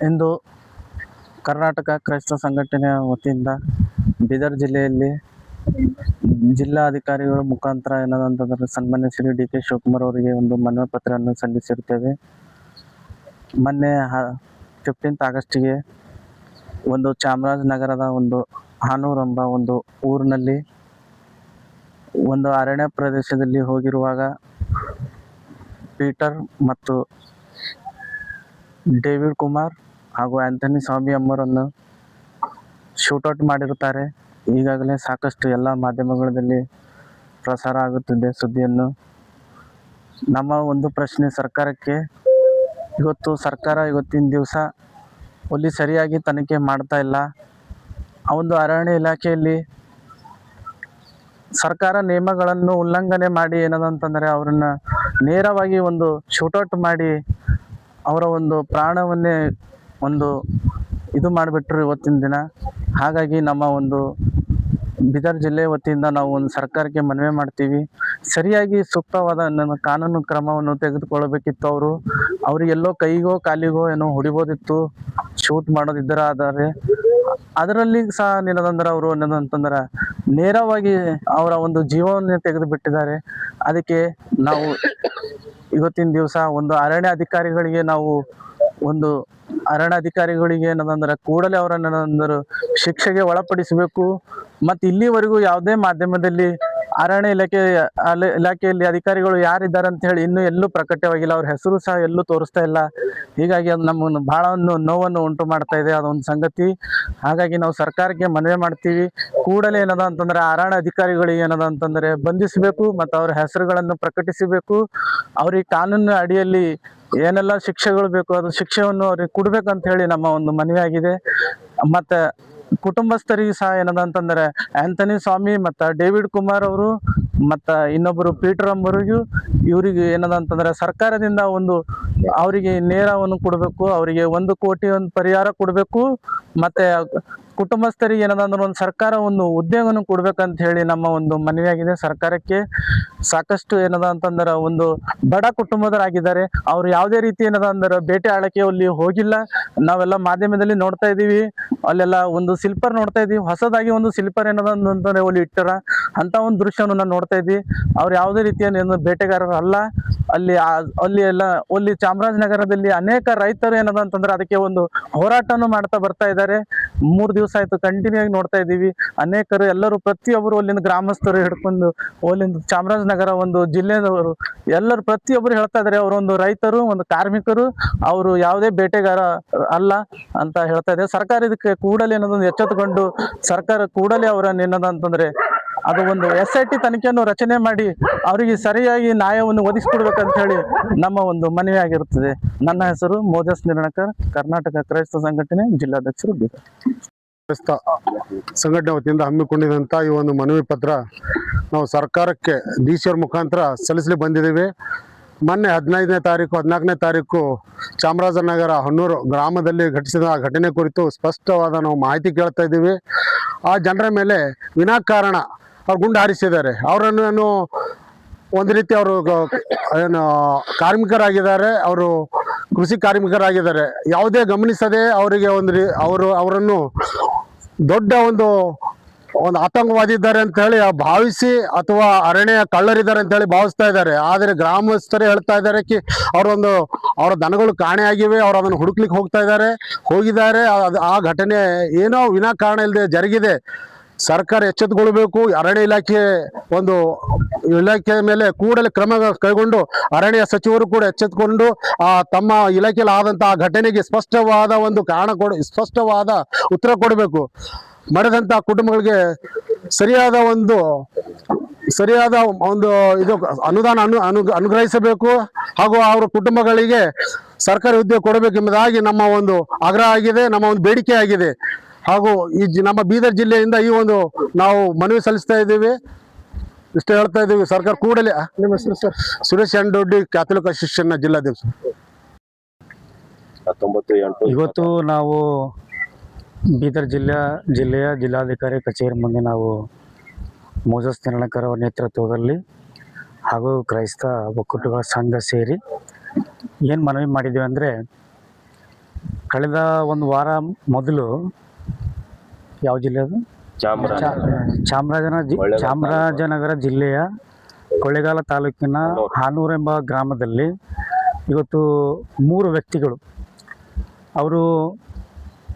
ಇಂದು ಕರ್ನಾಟಕ ಕ್ರೈಸ್ತ ಸಂಘಟನೆಯ ವತಿಯಿಂದ ಬೀದರ್ ಜಿಲ್ಲೆಯಲ್ಲಿ ಜಿಲ್ಲಾಧಿಕಾರಿಗಳ ಮುಖಾಂತರ ಏನದಂತಂದರೆ ಸನ್ಮಾನ್ಯ ಶ್ರೀ ಡಿ ಕೆ ಶಿವಕುಮಾರ್ ಅವರಿಗೆ ಒಂದು ಮನವಿ ಪತ್ರವನ್ನು ಸಲ್ಲಿಸಿರುತ್ತೇವೆ. ಮೊನ್ನೆ 15th ಆಗಸ್ಟಿಗೆ ಒಂದು ಚಾಮರಾಜನಗರದ ಒಂದು ಹಾನೂರ್ ಎಂಬ ಒಂದು ಊರಿನಲ್ಲಿ ಒಂದು ಅರಣ್ಯ ಪ್ರದೇಶದಲ್ಲಿ ಹೋಗಿರುವಾಗ ಪೀಟರ್ ಮತ್ತು ಡೇವಿಡ್ ಕುಮಾರ್ ಹಾಗೂ ಆಂಥನಿ ಸ್ವಾಮಿ ಅವರನ್ನು ಶೂಟೌಟ್ ಮಾಡಿರುತ್ತಾರೆ. ಈಗಾಗಲೇ ಸಾಕಷ್ಟು ಎಲ್ಲ ಮಾಧ್ಯಮಗಳಲ್ಲಿ ಪ್ರಸಾರ ಆಗುತ್ತಿದೆ ಸುದ್ದಿಯನ್ನು. ನಮ್ಮ ಒಂದು ಪ್ರಶ್ನೆ ಸರ್ಕಾರಕ್ಕೆ, ಇವತ್ತಿನ ದಿವಸ ಅಲ್ಲಿ ಸರಿಯಾಗಿ ತನಿಖೆ ಮಾಡ್ತಾ ಇಲ್ಲ. ಆ ಒಂದು ಅರಣ್ಯ ಇಲಾಖೆಯಲ್ಲಿ ಸರ್ಕಾರ ನಿಯಮಗಳನ್ನು ಉಲ್ಲಂಘನೆ ಮಾಡಿ ಏನದಂತಂದರೆ ಅವರನ್ನ ನೇರವಾಗಿ ಒಂದು ಶೂಟೌಟ್ ಮಾಡಿ ಅವರ ಒಂದು ಪ್ರಾಣವನ್ನೇ ಒಂದು ಇದು ಮಾಡಿಬಿಟ್ರು ಇವತ್ತಿನ ದಿನ. ಹಾಗಾಗಿ ನಮ್ಮ ಒಂದು ಬೀದರ್ ಜಿಲ್ಲೆ ವತಿಯಿಂದ ನಾವು ಒಂದು ಸರ್ಕಾರಕ್ಕೆ ಮನವಿ ಮಾಡ್ತೀವಿ, ಸರಿಯಾಗಿ ಸೂಕ್ತವಾದ ಕಾನೂನು ಕ್ರಮವನ್ನು ತೆಗೆದುಕೊಳ್ಳಬೇಕಿತ್ತು. ಅವರಿಗೆಲ್ಲೋ ಕೈಗೋ ಕಾಲಿಗೋ ಏನೋ ಹೊಡಿಬೋದಿತ್ತು, ಶೂಟ್ ಮಾಡೋದಿದ್ದರೆ. ಆದರೆ ಅದರಲ್ಲಿ ಸಹ ಏನದಂದ್ರೆ ಅವರು ಏನದಂತಂದ್ರೆ ನೇರವಾಗಿ ಅವರ ಒಂದು ಜೀವವನ್ನೇ ತೆಗೆದು ಬಿಟ್ಟಿದ್ದಾರೆ. ಅದಕ್ಕೆ ನಾವು ಇವತ್ತಿನ ದಿವಸ ಒಂದು ಅರಣ್ಯ ಅಧಿಕಾರಿಗಳಿಗೆ ಏನದಂದ್ರೆ ಕೂಡಲೇ ಅವರನ್ನೇನಂದ್ರೆ ಶಿಕ್ಷೆಗೆ ಒಳಪಡಿಸಬೇಕು. ಮತ್ತು ಇಲ್ಲಿವರೆಗೂ ಯಾವುದೇ ಮಾಧ್ಯಮದಲ್ಲಿ ಅರಣ್ಯ ಇಲಾಖೆಯಲ್ಲಿ ಅಧಿಕಾರಿಗಳು ಯಾರಿದ್ದಾರೆ ಅಂತ ಹೇಳಿ ಇನ್ನೂ ಎಲ್ಲೂ ಪ್ರಕಟವಾಗಿಲ್ಲ. ಅವ್ರ ಹೆಸರು ಸಹ ಎಲ್ಲೂ ತೋರಿಸ್ತಾ ಇಲ್ಲ. ಹೀಗಾಗಿ ಅದು ನಮ್ಮನ್ನು ಬಹಳ ನೋವನ್ನು ಉಂಟು ಮಾಡ್ತಾ ಇದೆ ಅದೊಂದು ಸಂಗತಿ. ಹಾಗಾಗಿ ನಾವು ಸರ್ಕಾರಕ್ಕೆ ಮನವಿ ಮಾಡ್ತೀವಿ, ಕೂಡಲೇ ಏನದ ಅಂತಂದ್ರೆ ಅರಣ್ಯ ಅಧಿಕಾರಿಗಳಿಗೆ ಏನದ ಅಂತಂದ್ರೆ ಬಂಧಿಸಬೇಕು ಮತ್ತು ಅವರ ಹೆಸರುಗಳನ್ನು ಪ್ರಕಟಿಸಬೇಕು. ಅವ್ರಿಗೆ ಕಾನೂನು ಅಡಿಯಲ್ಲಿ ಏನೆಲ್ಲ ಶಿಕ್ಷೆಗಳು ಬೇಕು ಅದು ಶಿಕ್ಷೆಯನ್ನು ಅವ್ರಿಗೆ ಕೊಡ್ಬೇಕಂತ ಹೇಳಿ ನಮ್ಮ ಒಂದು ಮನವಿ ಆಗಿದೆ. ಮತ್ತು ಕುಟುಂಬಸ್ಥರಿಗೆ ಸಹ ಏನದ ಅಂತಂದರೆ ಆಂಥನಿ ಸ್ವಾಮಿ ಮತ್ತು ಡೇವಿಡ್ ಕುಮಾರ್ ಅವರು ಮತ್ತು ಇನ್ನೊಬ್ಬರು ಪೀಟರ್ ಎಂಬರಿಗೂ ಇವರಿಗೆ ಏನದ ಅಂತಂದರೆ ಸರ್ಕಾರದಿಂದ ಒಂದು ಅವರಿಗೆ ನೇರವನ್ನು ಕೊಡಬೇಕು, ಅವರಿಗೆ 1 ಕೋಟಿ ಒಂದು ಪರಿಹಾರ ಕೊಡಬೇಕು. ಮತ್ತು ಕುಟುಂಬಸ್ಥರಿಗೆ ಏನದಂದ್ರೆ ಒಂದು ಸರ್ಕಾರ ಒಂದು ಉದ್ಯೋಗವನ್ನು ಕೊಡ್ಬೇಕಂತ ಹೇಳಿ ನಮ್ಮ ಒಂದು ಮನವಿಯಾಗಿದೆ ಸರ್ಕಾರಕ್ಕೆ. ಸಾಕಷ್ಟು ಏನದ ಅಂತಂದ್ರೆ ಒಂದು ಬಡ ಕುಟುಂಬದವರಾಗಿದ್ದಾರೆ. ಅವರು ಯಾವುದೇ ರೀತಿ ಏನದ ಅಂದ್ರೆ ಬೇಟೆ ಆಳಕ್ಕೆ ಅಲ್ಲಿ ಹೋಗಿಲ್ಲ. ನಾವೆಲ್ಲ ಮಾಧ್ಯಮದಲ್ಲಿ ನೋಡ್ತಾ ಇದ್ದೀವಿ, ಅಲ್ಲೆಲ್ಲ ಒಂದು ಸ್ಲಿಪ್ಪರ್ ನೋಡ್ತಾ ಇದ್ದೀವಿ, ಹೊಸದಾಗಿ ಒಂದು ಸ್ಲಿಪ್ಪರ್ ಏನದ ಅಂತಂದ್ರೆ ಅಲ್ಲಿ ಇಟ್ಟರ ಅಂತ ಒಂದು ದೃಶ್ಯವನ್ನು ನಾವು ನೋಡ್ತಾ ಇದ್ವಿ. ಅವ್ರು ಯಾವುದೇ ರೀತಿಯ ಬೇಟೆಗಾರರು ಅಲ್ಲ. ಅಲ್ಲಿ ಚಾಮರಾಜನಗರದಲ್ಲಿ ಅನೇಕ ರೈತರು ಏನದ ಅಂತಂದ್ರೆ ಅದಕ್ಕೆ ಒಂದು ಹೋರಾಟವನ್ನು ಮಾಡ್ತಾ ಬರ್ತಾ ಇದ್ದಾರೆ. 3 ದಿವಸ ಆಯ್ತು ಕಂಟಿನ್ಯೂ ಆಗಿ ನೋಡ್ತಾ ಇದ್ದೀವಿ. ಅನೇಕರು ಎಲ್ಲರೂ ಪ್ರತಿಯೊಬ್ಬರು ಅಲ್ಲಿಂದ ಗ್ರಾಮಸ್ಥರು ಹಿಡ್ಕೊಂಡು ಅಲ್ಲಿಂದ ಚಾಮರಾಜನಗರ ಒಂದು ಜಿಲ್ಲೆದವರು ಎಲ್ಲರೂ ಪ್ರತಿಯೊಬ್ಬರು ಹೇಳ್ತಾ ಇದ್ದಾರೆ ಅವರೊಂದು ರೈತರು, ಒಂದು ಕಾರ್ಮಿಕರು, ಅವರು ಯಾವುದೇ ಬೇಟೆಗಾರ ಅಲ್ಲ ಅಂತ ಹೇಳ್ತಾ ಇದೆ. ಸರ್ಕಾರ ಇದಕ್ಕೆ ಕೂಡಲೇ ಏನದೊಂದು ಎಚ್ಚೆತ್ತುಕೊಂಡು ಸರ್ಕಾರ ಕೂಡಲೇ ಅವರನ್ನು ಏನದ ಅಂತಂದ್ರೆ ಅದು ಒಂದು SIT ತನಿಖೆಯನ್ನು ರಚನೆ ಮಾಡಿ ಅವರಿಗೆ ಸರಿಯಾಗಿ ನ್ಯಾಯವನ್ನು ಒದಗಿಸಿಕೊಡ್ಬೇಕಂತ ಹೇಳಿ ನಮ್ಮ ಒಂದು ಮನವಿ ಆಗಿರುತ್ತದೆ. ನನ್ನ ಹೆಸರು ಮೋಜಸ್ ನಿರ್ಣಕರ್, ಕರ್ನಾಟಕ ಕ್ರೈಸ್ತ ಸಂಘಟನೆ ಜಿಲ್ಲಾಧ್ಯಕ್ಷರು ಬೀದರ್. ಕ್ರೈಸ್ತ ಸಂಘಟನೆ ವತಿಯಿಂದ ಹಮ್ಮಿಕೊಂಡಿದಂಥ ಈ ಒಂದು ಮನವಿ ಪತ್ರ ನಾವು ಸರ್ಕಾರಕ್ಕೆ DC ಅವ್ರ ಮುಖಾಂತರ ಸಲ್ಲಿಸಲಿ ಬಂದಿದ್ದೇವೆ. ಮೊನ್ನೆ 15ನೇ ತಾರೀಕು 14ನೇ ತಾರೀಕು ಚಾಮರಾಜನಗರ ಹನ್ನೂರು ಗ್ರಾಮದಲ್ಲಿ ಘಟಿಸಿದ ಆ ಘಟನೆ ಕುರಿತು ಸ್ಪಷ್ಟವಾದ ನಾವು ಮಾಹಿತಿ ಕೇಳ್ತಾ ಇದ್ದೀವಿ. ಆ ಜನರ ಮೇಲೆ ವಿನಾಕಾರಣ ಅವ್ರು ಗುಂಡು ಹಾರಿಸಿದ್ದಾರೆ. ಅವರನ್ನು ಒಂದು ರೀತಿ ಅವರು ಏನು ಕಾರ್ಮಿಕರಾಗಿದ್ದಾರೆ, ಅವರು ಕೃಷಿ ಕಾರ್ಮಿಕರಾಗಿದ್ದಾರೆ. ಯಾವುದೇ ಗಮನಿಸದೆ ಅವರಿಗೆ ಅವರನ್ನು ದೊಡ್ಡ ಒಂದು ಆತಂಕವಾದಿ ಇದ್ದಾರೆ ಅಂತ ಹೇಳಿ ಭಾವಿಸಿ ಅಥವಾ ಅರಣ್ಯ ಕಳ್ಳರಿದ್ದಾರೆ ಅಂತ ಹೇಳಿ ಭಾವಿಸ್ತಾ ಇದ್ದಾರೆ. ಆದರೆ ಗ್ರಾಮಸ್ಥರೇ ಹೇಳ್ತಾ ಇದ್ದಾರೆ ಅವರ ದನಗಳು ಕಾಣೆಯಾಗಿವೆ, ಅವರು ಅದನ್ನು ಹುಡುಕ್ಲಿಕ್ಕೆ ಹೋಗಿದ್ದಾರೆ. ಆ ಘಟನೆ ಏನೋ ವಿನಾಕಾರಣ ಇಲ್ಲದೆ ಜರುಗಿದೆ. ಸರ್ಕಾರ ಎಚ್ಚೆತ್ತುಕೊಳ್ಬೇಕು. ಅರಣ್ಯ ಇಲಾಖೆ ಮೇಲೆ ಕೂಡಲೇ ಕ್ರಮ ಕೈಗೊಂಡು ಅರಣ್ಯ ಸಚಿವರು ಕೂಡ ಎಚ್ಚೆತ್ತುಕೊಂಡು ತಮ್ಮ ಇಲಾಖೆಯಲ್ಲಿ ಆದಂತಹ ಘಟನೆಗೆ ಸ್ಪಷ್ಟವಾದ ಉತ್ತರ ಕೊಡಬೇಕು. ಮರೆದಂಥ ಕುಟುಂಬಗಳಿಗೆ ಸರಿಯಾದ ಒಂದು ಇದು ಅನುದಾನ ಅನುಗ್ರಹಿಸಬೇಕು ಹಾಗೂ ಅವರ ಕುಟುಂಬಗಳಿಗೆ ಸರ್ಕಾರಿ ಉದ್ಯೋಗ ಕೊಡಬೇಕೆಂಬುದಾಗಿ ನಮ್ಮ ಒಂದು ಆಗ್ರಹ ಆಗಿದೆ, ನಮ್ಮ ಒಂದು ಬೇಡಿಕೆ ಆಗಿದೆ. ಹಾಗೂ ನಮ್ಮ ಬೀದರ್ ಜಿಲ್ಲೆಯಿಂದ ಈ ಒಂದು ನಾವು ಮನವಿ ಸಲ್ಲಿಸ್ತಾ ಇದ್ದೀವಿ. ಇಷ್ಟೇ ಹೇಳ್ತಾ ಇದ್ದೀವಿ. ಸರ್ಕಾರ ಕೂಡಲೇ. ನಿಮ್ಮ ಹೆಸರು ಸರ್? ಸುರೇಶ್ ಅಂಡೋಡ್ಡಿ, ಕ್ಯಾಥಲಿಕ್ ಅಸೋಸಿಯೇಷನ್ನ ಜಿಲ್ಲಾಧ್ಯಕ್ಷ. ಇವತ್ತು ನಾವು ಬೀದರ್ ಜಿಲ್ಲೆಯ ಜಿಲ್ಲಾಧಿಕಾರಿ ಕಚೇರಿ ಮುಂದೆ ನಾವು ಮೋಜಸ್ ನಿರ್ಣಕರ್ ಅವರ ನೇತೃತ್ವದಲ್ಲಿ ಹಾಗೂ ಕ್ರೈಸ್ತ ಒಕ್ಕೂಟಗಳ ಸಂಘ ಸೇರಿ ಏನು ಮನವಿ ಮಾಡಿದ್ದೀವಿ ಅಂದರೆ, ಕಳೆದ ಒಂದು ವಾರ ಮೊದಲು ಯಾವ ಜಿಲ್ಲೆ ಅದು ಚಾಮರಾಜನಗರ ಜಿಲ್ಲೆಯ ಕೊಳ್ಳೇಗಾಲ ತಾಲೂಕಿನ ಹಾನೂರು ಎಂಬ ಗ್ರಾಮದಲ್ಲಿ ಇವತ್ತು 3 ವ್ಯಕ್ತಿಗಳು ಅವರು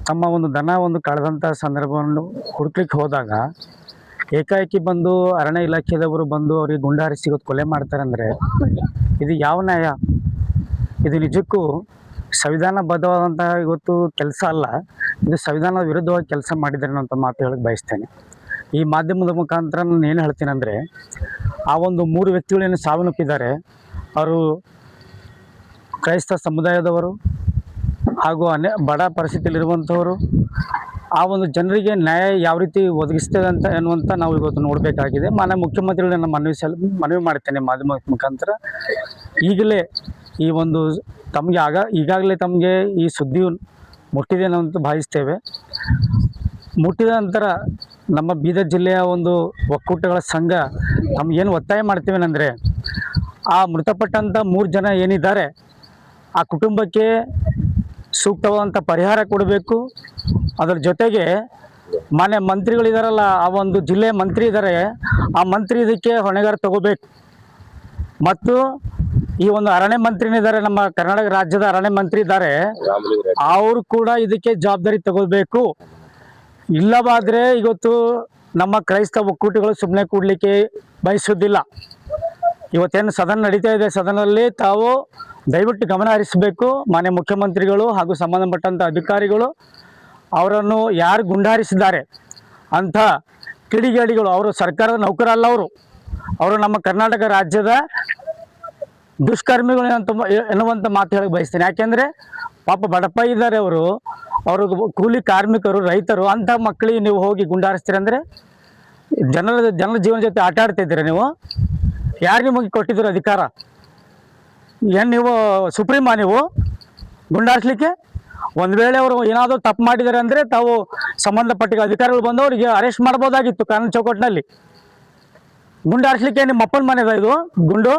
ತಮ್ಮ ಒಂದು ದನ ಕಳೆದಂಥ ಸಂದರ್ಭವನ್ನು ಹುಡುಕ್ಲಿಕ್ಕೆ ಹೋದಾಗ ಏಕಾಏಕಿ ಬಂದು ಅರಣ್ಯ ಇಲಾಖೆದವರು ಬಂದು ಅವರಿಗೆ ಗುಂಡಾರಿಸಿ ಇವತ್ತು ಕೊಲೆ ಮಾಡ್ತಾರೆ ಅಂದರೆ ಇದು ಯಾವ ನ್ಯಾಯ? ಇದು ನಿಜಕ್ಕೂ ಸಂವಿಧಾನಬದ್ಧವಾದಂತಹ ಇವತ್ತು ಕೆಲಸ ಅಲ್ಲ, ಇದು ಸಂವಿಧಾನದ ವಿರುದ್ಧವಾಗಿ ಕೆಲಸ ಮಾಡಿದ್ದಾರೆ ಅಂತ ಮಾತು ಹೇಳಕ್ಕೆ ಬಯಸ್ತೇನೆ. ಈ ಮಾಧ್ಯಮದ ಮುಖಾಂತರ ನಾನು ಏನು ಹೇಳ್ತೀನಿ ಅಂದರೆ, ಆ ಒಂದು 3 ವ್ಯಕ್ತಿಗಳೇನು ಸಾವನ್ನಪ್ಪಿದ್ದಾರೆ ಅವರು ಕ್ರೈಸ್ತ ಸಮುದಾಯದವರು ಹಾಗೂ ಬಡ ಪರಿಸ್ಥಿತಿಯಲ್ಲಿರುವಂಥವರು. ಆ ಒಂದು ಜನರಿಗೆ ನ್ಯಾಯ ಯಾವ ರೀತಿ ಒದಗಿಸ್ತದೆ ಅಂತ ಎನ್ನುವಂಥ ನಾವು ಇವತ್ತು ನೋಡಬೇಕಾಗಿದೆ. ಮಾನ್ಯ ಮುಖ್ಯಮಂತ್ರಿಗಳನ್ನ ಮನವಿ ಮಾಡ್ತೇನೆ ಮಾಧ್ಯಮ ಮುಖಾಂತರ. ಈಗಲೇ ಈ ಒಂದು ಈಗಾಗಲೇ ತಮಗೆ ಈ ಸುದ್ದಿ ಮುಟ್ಟಿದೆ ಅಂತ ಭಾವಿಸ್ತೇವೆ. ಮುಟ್ಟಿದ ನಂತರ ನಮ್ಮ ಬೀದರ್ ಜಿಲ್ಲೆಯ ಒಂದು ಒಕ್ಕೂಟಗಳ ಸಂಘ ನಮಗೇನು ಒತ್ತಾಯ ಮಾಡ್ತೀವಿ ಅಂದರೆ, ಆ ಮೃತಪಟ್ಟಂಥ 3 ಜನ ಏನಿದ್ದಾರೆ ಆ ಕುಟುಂಬಕ್ಕೆ ಸೂಕ್ತವಾದಂಥ ಪರಿಹಾರ ಕೊಡಬೇಕು. ಅದರ ಜೊತೆಗೆ ಮಾನ್ಯ ಮಂತ್ರಿಗಳಿದಾರಲ್ಲ, ಆ ಒಂದು ಜಿಲ್ಲೆಯ ಮಂತ್ರಿ ಇದ್ದಾರೆ, ಆ ಮಂತ್ರಿ ಇದಕ್ಕೆ ಹೊಣೆಗಾರ ತಗೋಬೇಕು. ಮತ್ತು ಈ ಒಂದು ಅರಣ್ಯ ಮಂತ್ರಿನಿದ್ದಾರೆ, ನಮ್ಮ ಕರ್ನಾಟಕ ರಾಜ್ಯದ ಅರಣ್ಯ ಮಂತ್ರಿ ಇದ್ದಾರೆ, ಅವರು ಕೂಡ ಇದಕ್ಕೆ ಜವಾಬ್ದಾರಿ ತಗೋಬೇಕು. ಇಲ್ಲವಾದರೆ ಇವತ್ತು ನಮ್ಮ ಕ್ರೈಸ್ತ ಒಕ್ಕೂಟಗಳು ಸುಮ್ಮನೆ ಕೂಡಲಿಕ್ಕೆ ಬಯಸೋದಿಲ್ಲ. ಇವತ್ತೇನು ಸದನ ನಡೀತಾ ಇದೆ, ಸದನದಲ್ಲಿ ತಾವು ದಯವಿಟ್ಟು ಗಮನ ಹರಿಸಬೇಕು. ಮಾನ್ಯ ಮುಖ್ಯಮಂತ್ರಿಗಳು ಹಾಗೂ ಸಂಬಂಧಪಟ್ಟಂಥ ಅಧಿಕಾರಿಗಳು ಅವರನ್ನು ಯಾರು ಗುಂಡಾರಿಸಿದ್ದಾರೆ ಅಂಥ ಕಿಡಿಗೇಡಿಗಳು, ಅವರು ಸರ್ಕಾರದ ನೌಕರಲ್ಲ, ಅವರು ನಮ್ಮ ಕರ್ನಾಟಕ ರಾಜ್ಯದ ದುಷ್ಕರ್ಮಿಗಳು ಎನ್ನುವಂಥ ಮಾತು ಹೇಳಕ್ಕೆ ಬಯಸ್ತೇನೆ. ಯಾಕೆಂದರೆ ಪಾಪ ಬಡಪ್ಪ ಇದ್ದಾರೆ, ಅವರು ಕೂಲಿ ಕಾರ್ಮಿಕರು, ರೈತರು. ಅಂಥ ಮಕ್ಕಳಿಗೆ ನೀವು ಹೋಗಿ ಗುಂಡಾರಿಸ್ತೀರಂದರೆ ಜನರ ಜೀವನ ಜೊತೆ ಆಟ ಆಡ್ತಿದ್ದೀರ ನೀವು? ಯಾರು ನಿಮಗೆ ಕೊಟ್ಟಿದ್ರು ಅಧಿಕಾರ? ಏನು ನೀವು ಸುಪ್ರೀಮಾ ನೀವು ಗುಂಡಾರಿಸ್ಲಿಕ್ಕೆ? ಒಂದು ವೇಳೆ ಅವರು ಏನಾದರೂ ತಪ್ಪು ಮಾಡಿದ್ದಾರೆ ಅಂದರೆ ತಾವು ಸಂಬಂಧಪಟ್ಟ ಅಧಿಕಾರಿಗಳು ಬಂದು ಅವರಿಗೆ ಅರೆಸ್ಟ್ ಮಾಡ್ಬೋದಾಗಿತ್ತು ಕಾನೂನು ಚೌಕಟ್ಟಿನಲ್ಲಿ. ಗುಂಡಾರಿಸ್ಲಿಕ್ಕೆ ನಿಮ್ಮ ಅಪ್ಪನ ಮನೆದ ಇದು ಗುಂಡು?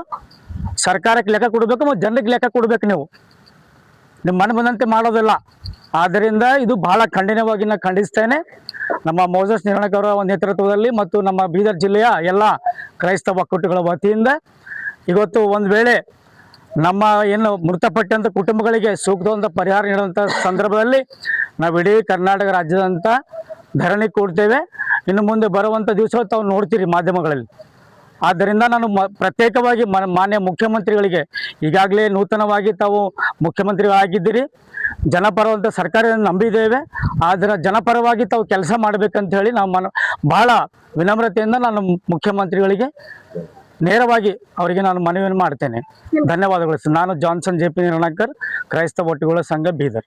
ಸರ್ಕಾರಕ್ಕೆ ಲೆಕ್ಕ ಕೊಡಬೇಕು ಮತ್ತು ಜನರಿಗೆ ಲೆಕ್ಕ ಕೊಡಬೇಕು. ನೀವು ನಿಮ್ಮ ಮನೆ ಬಂದಂತೆ ಮಾಡೋದಿಲ್ಲ. ಆದ್ದರಿಂದ ಇದು ಬಹಳ ಖಂಡನೀಯವಾಗಿ ನಾನು ಖಂಡಿಸ್ತೇನೆ. ನಮ್ಮ ಮೋಸಸ್ ನಿರ್ಣಯಕ್ ಅವರ ಒಂದು ನೇತೃತ್ವದಲ್ಲಿ ಮತ್ತು ನಮ್ಮ ಬೀದರ್ ಜಿಲ್ಲೆಯ ಎಲ್ಲ ಕ್ರೈಸ್ತ ಒಕ್ಕೂಟಗಳ ವತಿಯಿಂದ ಇವತ್ತು ಒಂದು ವೇಳೆ ನಮ್ಮ ಏನು ಮೃತಪಟ್ಟಂಥ ಕುಟುಂಬಗಳಿಗೆ ಸೂಕ್ತವಾದ ಪರಿಹಾರ ನೀಡುವಂಥ ಸಂದರ್ಭದಲ್ಲಿ ನಾವು ಇಡೀ ಕರ್ನಾಟಕ ರಾಜ್ಯದಂಥ ಧರಣಿ ಕೊಡ್ತೇವೆ. ಇನ್ನು ಮುಂದೆ ಬರುವಂಥ ದಿವಸ ತಾವು ನೋಡ್ತೀರಿ ಮಾಧ್ಯಮಗಳಲ್ಲಿ. ಆದ್ದರಿಂದ ನಾನು ಪ್ರತ್ಯೇಕವಾಗಿ ಮಾನ್ಯ ಮುಖ್ಯಮಂತ್ರಿಗಳಿಗೆ, ಈಗಾಗಲೇ ನೂತನವಾಗಿ ತಾವು ಮುಖ್ಯಮಂತ್ರಿಗಳಾಗಿದ್ದೀರಿ, ಜನಪರವಂಥ ಸರ್ಕಾರವನ್ನು ನಂಬಿದ್ದೇವೆ, ಆದರೆ ಜನಪರವಾಗಿ ತಾವು ಕೆಲಸ ಮಾಡಬೇಕಂತ ಹೇಳಿ ನಾವು ಬಹಳ ವಿನಮ್ರತೆಯಿಂದ ನಾನು ಮುಖ್ಯಮಂತ್ರಿಗಳಿಗೆ ನೇರವಾಗಿ ಅವರಿಗೆ ನಾನು ಮನವಿಯನ್ನು ಮಾಡ್ತೇನೆ. ಧನ್ಯವಾದಗಳು. ನಾನು ಜಾನ್ಸನ್ JP ನಿರ್ಣಾಕರ್, ಕ್ರೈಸ್ತ ಒಕ್ಕೂಟಗಳ ಸಂಘ, ಬೀದರ್.